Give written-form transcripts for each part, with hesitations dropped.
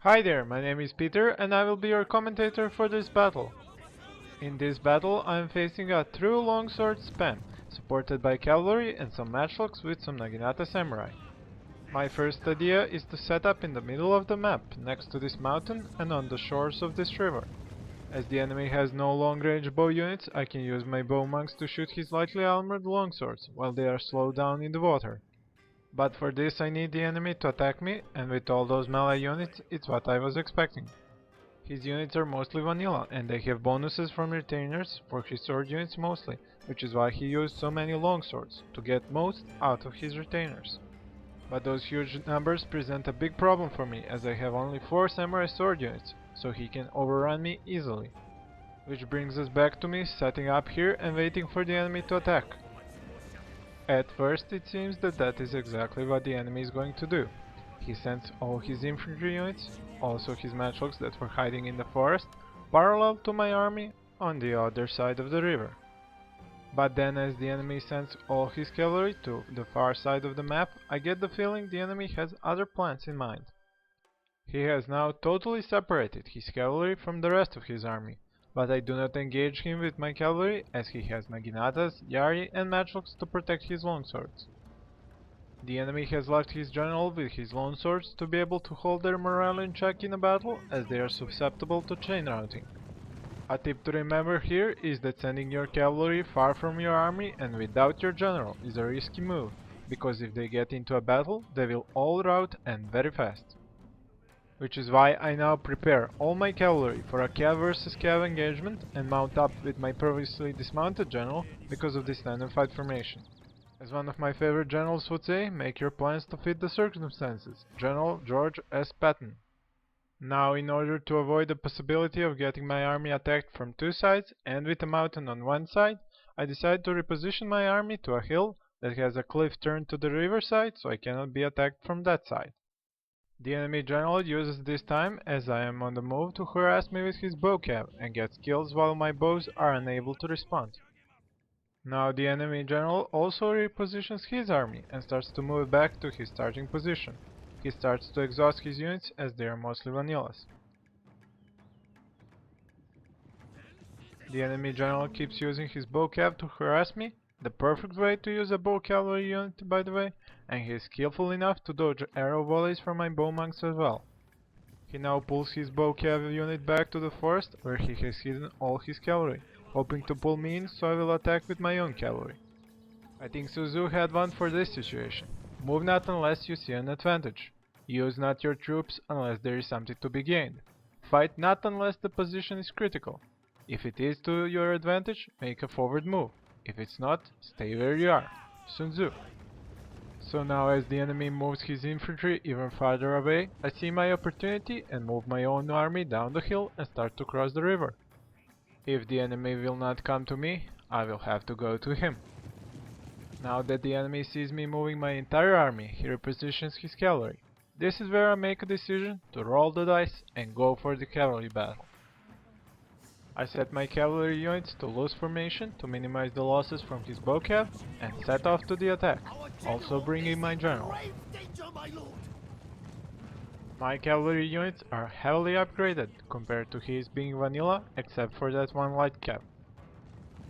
Hi there, my name is Peter and I will be your commentator for this battle. In this battle I am facing a true longsword spam, supported by cavalry and some matchlocks with some Naginata samurai. My first idea is to set up in the middle of the map, next to this mountain and on the shores of this river. As the enemy has no long-range bow units, I can use my bow monks to shoot his lightly armored longswords while they are slowed down in the water. But for this I need the enemy to attack me, and with all those melee units, it's what I was expecting. His units are mostly vanilla, and they have bonuses from retainers for his sword units mostly, which is why he used so many longswords, to get most out of his retainers. But those huge numbers present a big problem for me, as I have only 4 samurai sword units, so he can overrun me easily. Which brings us back to me setting up here and waiting for the enemy to attack. At first it seems that is exactly what the enemy is going to do. He sends all his infantry units, also his matchlocks that were hiding in the forest, parallel to my army on the other side of the river. But then as the enemy sends all his cavalry to the far side of the map, I get the feeling the enemy has other plans in mind. He has now totally separated his cavalry from the rest of his army, but I do not engage him with my cavalry as he has Naginatas, Yari and matchlocks to protect his longswords. The enemy has left his general with his longswords to be able to hold their morale in check in a battle, as they are susceptible to chain routing. A tip to remember here is that sending your cavalry far from your army and without your general is a risky move, because if they get into a battle, they will all rout and very fast. Which is why I now prepare all my cavalry for a cav versus cav engagement and mount up with my previously dismounted general because of this standard fight formation. As one of my favorite generals would say, make your plans to fit the circumstances. General George S. Patton. Now, in order to avoid the possibility of getting my army attacked from 2 sides and with a mountain on one side, I decide to reposition my army to a hill that has a cliff turned to the riverside so I cannot be attacked from that side. The enemy general uses this time, as I am on the move, to harass me with his bow cav and gets kills while my bows are unable to respond. Now the enemy general also repositions his army and starts to move back to his starting position. He starts to exhaust his units as they are mostly vanillas. The enemy general keeps using his bow cav to harass me, the perfect way to use a bow cavalry unit by the way, and he is skillful enough to dodge arrow volleys from my bow monks as well. He now pulls his bow cav unit back to the forest where he has hidden all his cavalry, hoping to pull me in so I will attack with my own cavalry. I think Suzu had one for this situation. Move not unless you see an advantage. Use not your troops unless there is something to be gained. Fight not unless the position is critical. If it is to your advantage, make a forward move. If it's not, stay where you are. Sun Tzu. So now as the enemy moves his infantry even farther away, I see my opportunity and move my own army down the hill and start to cross the river. If the enemy will not come to me, I will have to go to him. Now that the enemy sees me moving my entire army, he repositions his cavalry. This is where I make a decision to roll the dice and go for the cavalry battle. I set my cavalry units to loose formation to minimize the losses from his bow cav and set off to the attack, also bringing my general. My cavalry units are heavily upgraded compared to his being vanilla, except for that one light cav.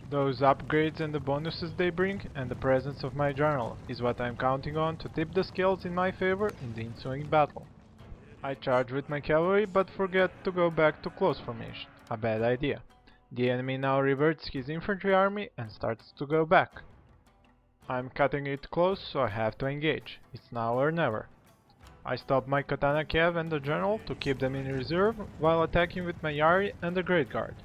Those upgrades and the bonuses they bring and the presence of my general is what I am counting on to tip the scales in my favor in the ensuing battle. I charge with my cavalry but forget to go back to close formation. A bad idea. The enemy now reverts his infantry army and starts to go back. I'm cutting it close, so I have to engage. It's now or never. I stop my katana cav and the general to keep them in reserve while attacking with my Yari and the Great Guard.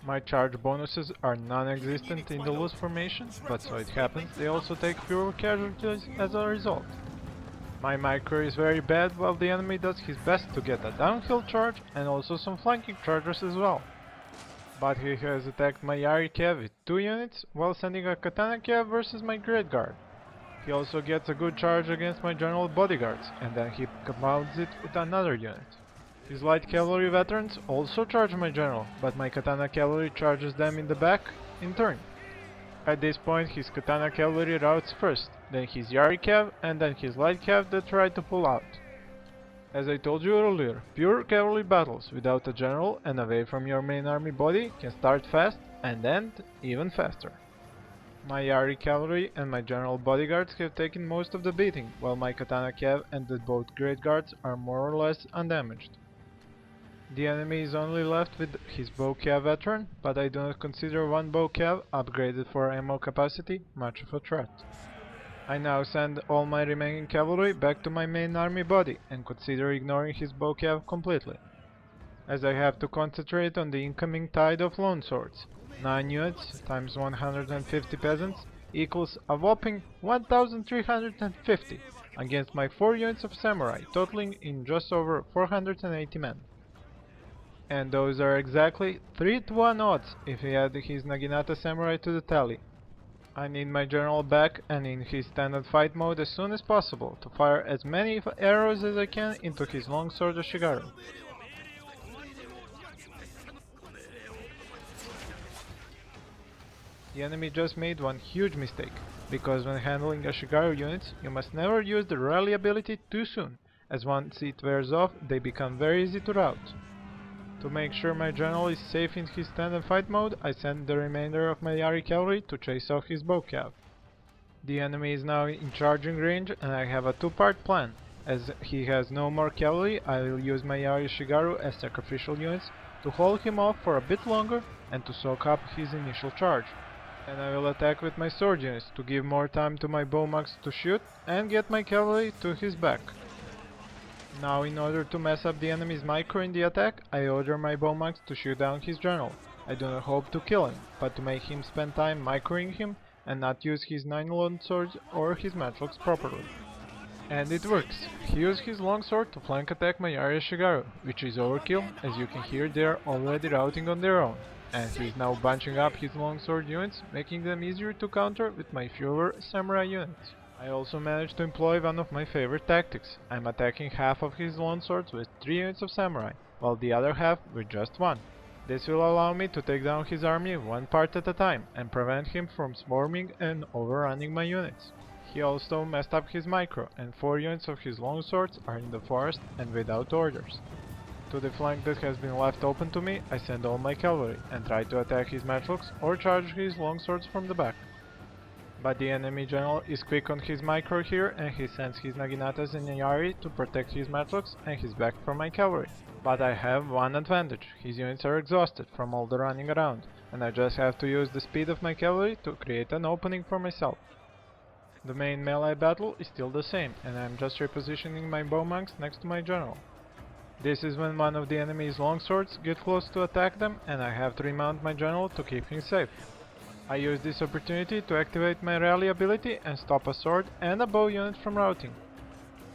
My charge bonuses are non-existent in the loose formation, but so it happens they also take fewer casualties as a result. My micro is very bad while the enemy does his best to get a downhill charge and also some flanking charges as well. But he has attacked my Yari cav with 2 units while sending a katana cav versus my Great Guard. He also gets a good charge against my general bodyguards and then he compounds it with another unit. His light cavalry veterans also charge my general, but my katana cavalry charges them in the back in turn. At this point his katana cavalry routs first, then his Yari cav and then his light cav that try to pull out. As I told you earlier, pure cavalry battles without a general and away from your main army body can start fast and end even faster. My Yari cavalry and my general bodyguards have taken most of the beating, while my katana cav and the both great guards are more or less undamaged. The enemy is only left with his bow cav veteran, but I do not consider one bow cav, upgraded for ammo capacity, much of a threat. I now send all my remaining cavalry back to my main army body and consider ignoring his bow cav completely, as I have to concentrate on the incoming tide of lone swords. 9 units times 150 peasants equals a whopping 1350 against my 4 units of samurai, totaling in just over 480 men. And those are exactly 3 to 1 odds if he add his Naginata samurai to the tally. I need my general back and in his standard fight mode as soon as possible to fire as many arrows as I can into his longsword Shigaru. The enemy just made one huge mistake, because when handling Ashigaru units, you must never use the rally ability too soon, as once it wears off, they become very easy to rout. To make sure my general is safe in his standard fight mode, I send the remainder of my Yari cavalry to chase off his bow cav. The enemy is now in charging range and I have a two-part plan. As he has no more cavalry, I will use my Yari Shigaru as sacrificial units to hold him off for a bit longer and to soak up his initial charge. And I will attack with my sword units to give more time to my bowmags to shoot and get my cavalry to his back. Now, in order to mess up the enemy's micro in the attack, I order my bowmags to shoot down his general. I do not hope to kill him, but to make him spend time microing him and not use his 9 long swords or his matchlocks properly. And it works. He used his longsword to flank attack my Arya Shigaru, which is overkill, as you can hear they are already routing on their own. And he is now bunching up his longsword units, making them easier to counter with my fewer samurai units. I also managed to employ one of my favorite tactics. I'm attacking half of his longswords with 3 units of samurai, while the other half with just 1. This will allow me to take down his army one part at a time and prevent him from swarming and overrunning my units. He also messed up his micro, and 4 units of his longswords are in the forest and without orders. To the flank that has been left open to me, I send all my cavalry and try to attack his matchlocks or charge his longswords from the back. But the enemy general is quick on his micro here and he sends his Naginatas and Yari to protect his matchlocks and his back from my cavalry. But I have one advantage, his units are exhausted from all the running around, and I just have to use the speed of my cavalry to create an opening for myself. The main melee battle is still the same, and I am just repositioning my bowmags next to my general. This is when one of the enemy's longswords get close to attack them, and I have to remount my general to keep him safe. I use this opportunity to activate my rally ability and stop a sword and a bow unit from routing.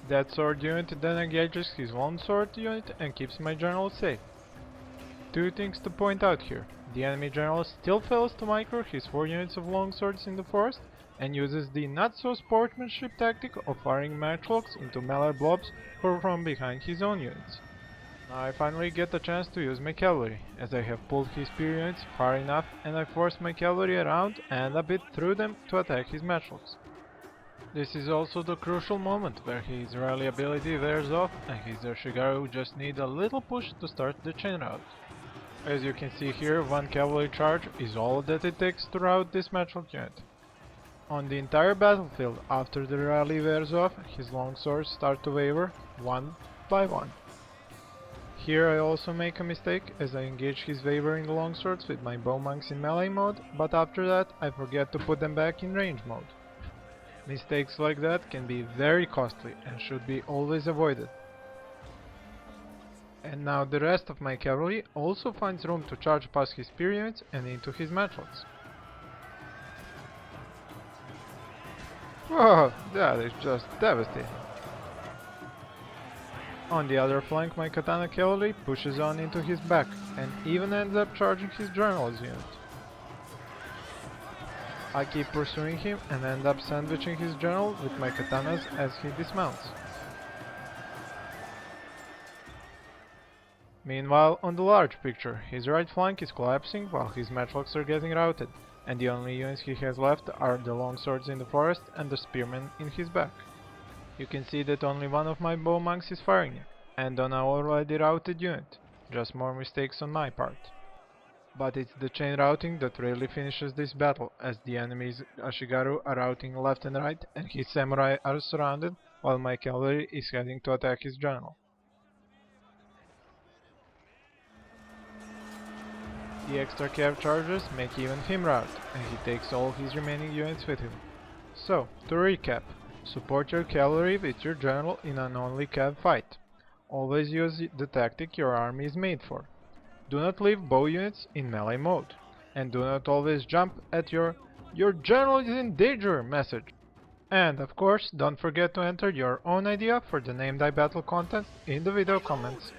That sword unit then engages his longsword unit and keeps my general safe. 2 things to point out here. The enemy general still fails to micro his 4 units of longswords in the forest and uses the not-so-sportsmanship tactic of firing matchlocks into melee blobs from behind his own units. Now I finally get a chance to use my cavalry, as I have pulled his spear units far enough and I force my cavalry around and a bit through them to attack his matchlocks. This is also the crucial moment where his rally ability wears off and his Shigaru just need a little push to start the chain rout. As you can see here, 1 cavalry charge is all that it takes to rout this matchlock unit. On the entire battlefield, after the rally wears off, his longswords start to waver, one by one. Here I also make a mistake, as I engage his wavering longswords with my bowmags in melee mode, but after that I forget to put them back in range mode. Mistakes like that can be very costly and should be always avoided. And now the rest of my cavalry also finds room to charge past his spear units and into his matchlocks. Whoa, that is just devastating. On the other flank, my katana cavalry pushes on into his back and even ends up charging his general's unit. I keep pursuing him and end up sandwiching his general with my katanas as he dismounts. Meanwhile, on the large picture, his right flank is collapsing while his matchlocks are getting routed, and the only units he has left are the longswords in the forest and the spearmen in his back. You can see that only one of my bowmags is firing, and on an already routed unit. Just more mistakes on my part. But it's the chain routing that really finishes this battle, as the enemy's Ashigaru are routing left and right, and his samurai are surrounded, while my cavalry is heading to attack his general. The extra cav charges make even him rout, and he takes all his remaining units with him. So, to recap, support your cavalry with your general in an only cav fight. Always use the tactic your army is made for. Do not leave bow units in melee mode, and do not always jump at your general is in danger message. And of course, don't forget to enter your own idea for the Name Thy Battle contest in the video comments.